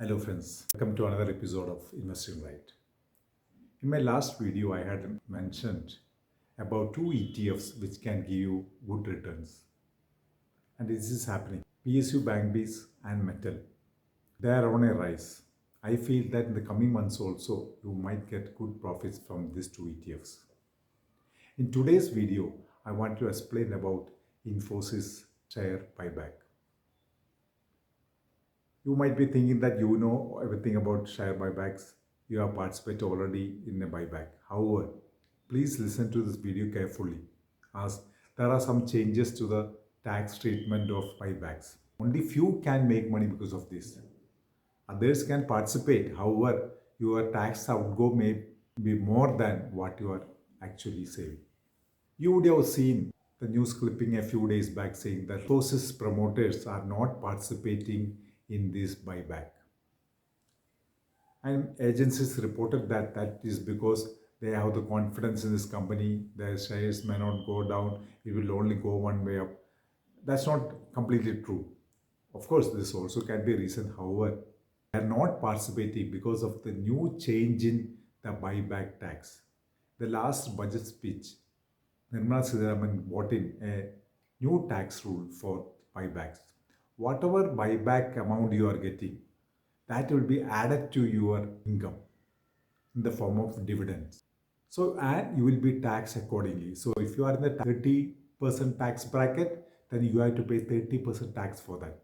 Hello friends, welcome to another episode of Investing Right. In my last video, I had mentioned about two ETFs which can give you good returns. And this is happening. PSU Bank Bees and Metal. They are on a rise. I feel that in the coming months also, you might get good profits from these two ETFs. In today's video, I want to explain about Infosys share buyback. You might be thinking that you know everything about share buybacks. You have participated already in a buyback. However, please listen to this video carefully as there are some changes to the tax treatment of buybacks. Only few can make money because of this. Others can participate. However, your tax outgo may be more than what you are actually saving. You would have seen the news clipping a few days back saying that infosys promoters are not participating in this buyback. And agencies reported that that is because they have the confidence in this company, their shares may not go down, it will only go one way up. That's not completely true. Of course, this also can be a reason. However, they are not participating because of the new change in the buyback tax. The last budget speech, Nirmala Sitharaman brought in a new tax rule for buybacks. Whatever buyback amount you are getting, that will be added to your income in the form of dividends. So, and you will be taxed accordingly. So, if you are in the 30% tax bracket, then you have to pay 30% tax for that.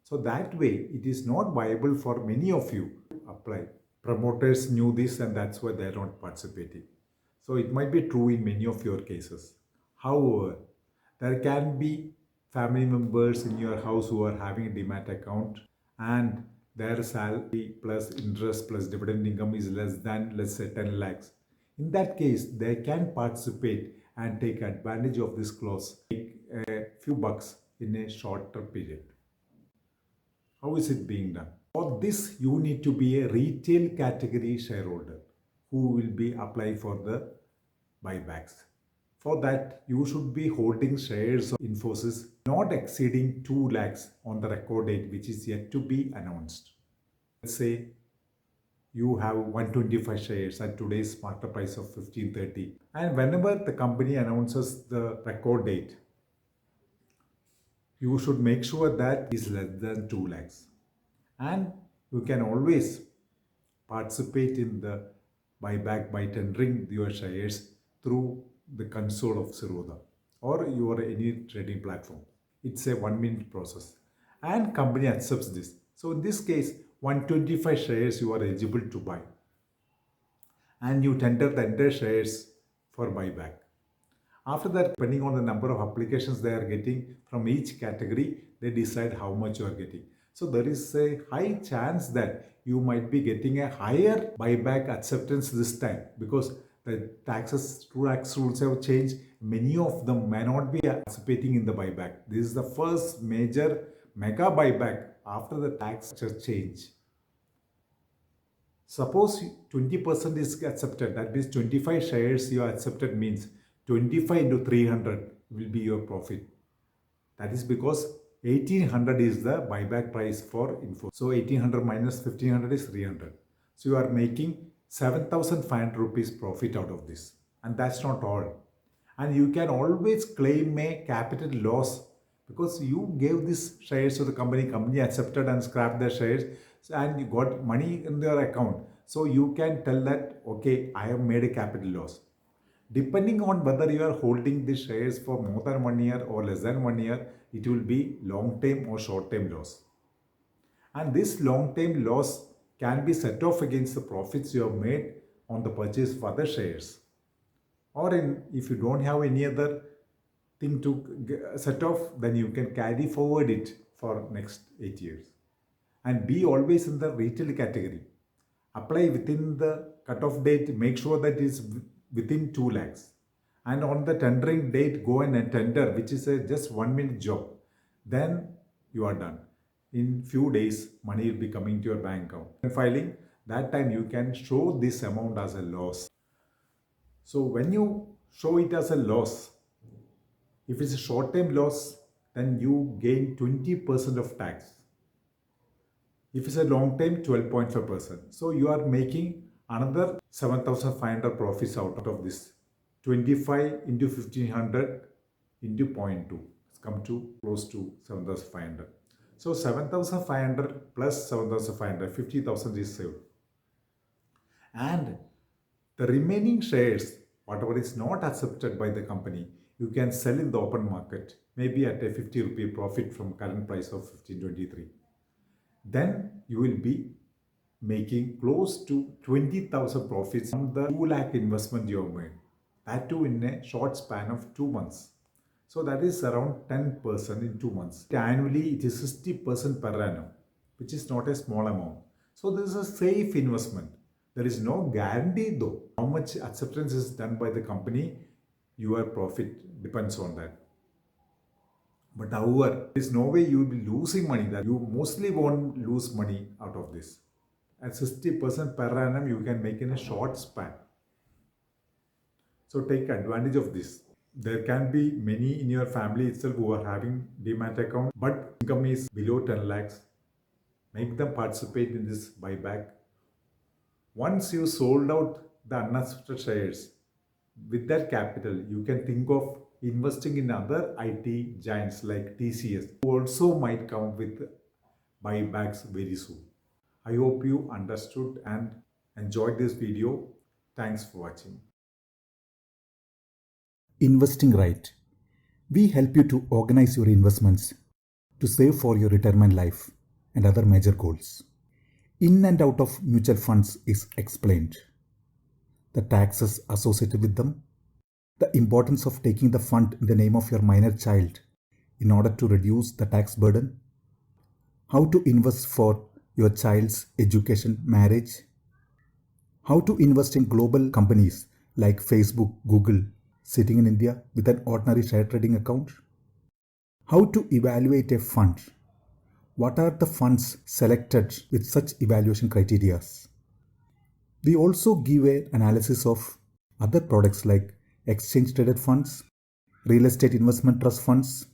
So, that way, it is not viable for many of you to apply. Promoters knew this and that's why they are not participating. So, it might be true in many of your cases. However, there can be family members in your house who are having a demat account and their salary plus interest plus dividend income is less than, let's say, 10 lakhs. In that case, they can participate and take advantage of this clause, make a few bucks in a shorter period. How is it being done? For this, you need to be a retail category shareholder who will be applying for the buybacks. For that, you should be holding shares of Infosys not exceeding 2 lakhs on the record date, which is yet to be announced. Let's say you have 125 shares at today's market price of 1530, and whenever the company announces the record date, you should make sure that is less than 2 lakhs. And you can always participate in the buyback by tendering your shares through the console of Zerodha or your any trading platform. It's a 1 minute process and company accepts this. So in this case, 125 shares you are eligible to buy and you tender the entire shares for buyback. After that, depending on the number of applications they are getting from each category, they decide how much you are getting. So there is a high chance that you might be getting a higher buyback acceptance this time because the tax rules have changed. Many of them may not be participating in the buyback. This is the first major mega buyback after the tax change. Suppose 20% is accepted, that means 25 shares you are accepted means 25 into 300 will be your profit. That is because 1800 is the buyback price for info. So 1800 minus 1500 is 300. So you are making 7500 rupees profit out of this. And that's not all. And you can always claim a capital loss because you gave these shares to the company accepted and scrapped the shares and you got money in their account. So you can tell that, okay, I have made a capital loss. Depending on whether you are holding the shares for more than 1 year or less than 1 year, it will be long-term or short-term loss. And this long-term loss can be set off against the profits you have made on the purchase of other shares. Or if you don't have any other thing to set off, then you can carry forward it for next 8 years. And be always in the retail category. Apply within the cutoff date, make sure that is within 2 lakhs. And on the tendering date, go and tender, which is a just 1 minute job. Then you are done. In few days, money will be coming to your bank account. And filing, that time you can show this amount as a loss. So when you show it as a loss, if it's a short-term loss, then you gain 20% of tax. If it's a long time, 12.5%. So you are making another 7,500 profits out of this. 25 into 1,500 into 0.2. It's come to close to 7,500. So 7,500 plus 7,500, 50,000 is saved. And the remaining shares, whatever is not accepted by the company, you can sell in the open market, maybe at a 50 rupee profit from current price of 1523. Then you will be making close to 20,000 profits from the 2 lakh investment you have made. That too in a short span of 2 months. So that is around 10% in 2 months. Annually, it is 60% per annum, which is not a small amount. So this is a safe investment. There is no guarantee though. How much acceptance is done by the company, your profit depends on that. But however, there is no way you will be losing money. That you mostly won't lose money out of this. At 60% per annum, you can make in a short span. So take advantage of this. There can be many in your family itself who are having demat account, but income is below 10 lakhs. Make them participate in this buyback. Once you sold out the unaccepted shares, with that capital, you can think of investing in other IT giants like TCS, who also might come with buybacks very soon. I hope you understood and enjoyed this video. Thanks for watching. Investing Right. We help you to organize your investments to save for your retirement life and other major goals. In and out of mutual funds is explained. The taxes associated with them, the importance of taking the fund in the name of your minor child in order to reduce the tax burden, how to invest for your child's education, marriage, how to invest in global companies like Facebook, Google, sitting in India with an ordinary share trading account, how to evaluate a fund, what are the funds selected with such evaluation criteria. We also give an analysis of other products like exchange traded funds, real estate investment trust funds,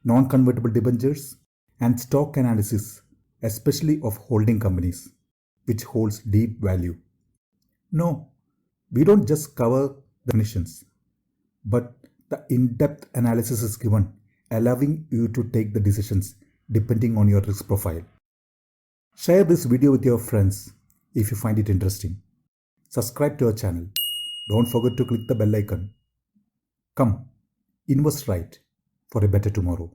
non-convertible debentures, and stock analysis, especially of holding companies, which holds deep value. No, we don't just cover the definitions, but the in-depth analysis is given, allowing you to take the decisions depending on your risk profile. Share this video with your friends if you find it interesting. Subscribe to our channel. Don't forget to click the bell icon. Come, invest right for a better tomorrow.